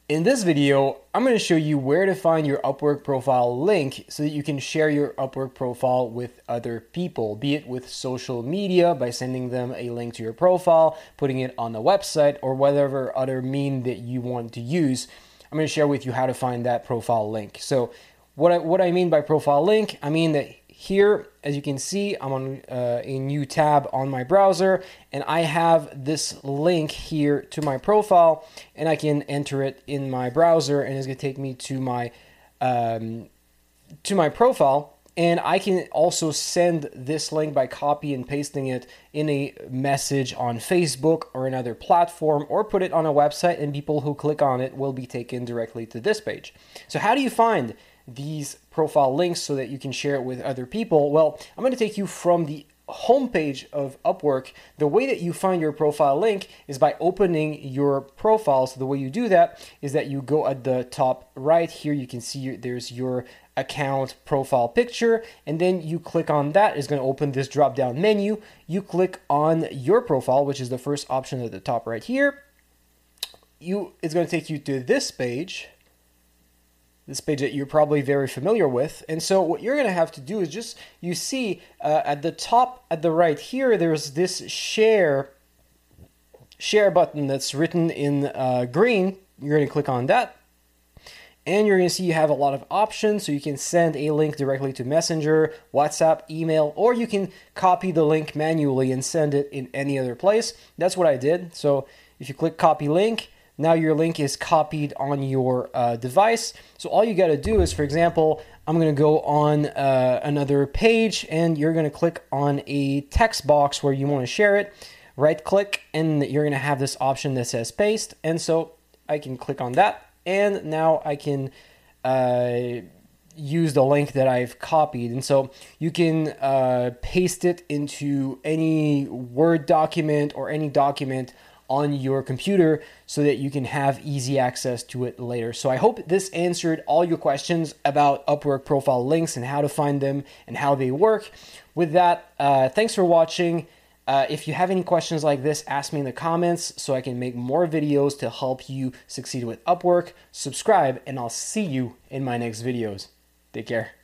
In this video, I'm going to show you where to find your Upwork profile link so that you can share your Upwork profile with other people, be it with social media by sending them a link to your profile, putting it on the website, or whatever other mean that you want to use. I'm going to share with you how to find that profile link. So what I mean by profile link, I mean that here, as you can see, I'm on a new tab on my browser, and I have this link here to my profile, and I can enter it in my browser, and it's going to take me to my profile. And I can also send this link by copy and pasting it in a message on Facebook or another platform, or put it on a website, and people who click on it will be taken directly to this page. So how do you find these profile links so that you can share it with other people? Well, I'm going to take you from the homepage of Upwork. The way that you find your profile link is by opening your profile. So the way you do that is that you go at the top right here. You can see there's your account profile picture, and then you click on that. It's going to open this drop down menu. You click on your profile, which is the first option at the top right here. It's going to take you to this page that you're probably very familiar with. And so what you're going to have to do is just, you see at the top at the right here, there's this share button that's written in green. You're going to click on that, and you're going to see you have a lot of options. So you can send a link directly to Messenger, WhatsApp, email, or you can copy the link manually and send it in any other place. That's what I did. So if you click copy link, now your link is copied on your device. So all you got to do is, for example, I'm going to go on another page, and you're going to click on a text box where you want to share it. Right click, and you're going to have this option that says paste. And so I can click on that, and now I can use the link that I've copied. And so you can paste it into any Word document or any document on your computer so that you can have easy access to it later. So I hope this answered all your questions about Upwork profile links and how to find them and how they work. With that, thanks for watching. If you have any questions like this, ask me in the comments so I can make more videos to help you succeed with Upwork. Subscribe, and I'll see you in my next videos. Take care.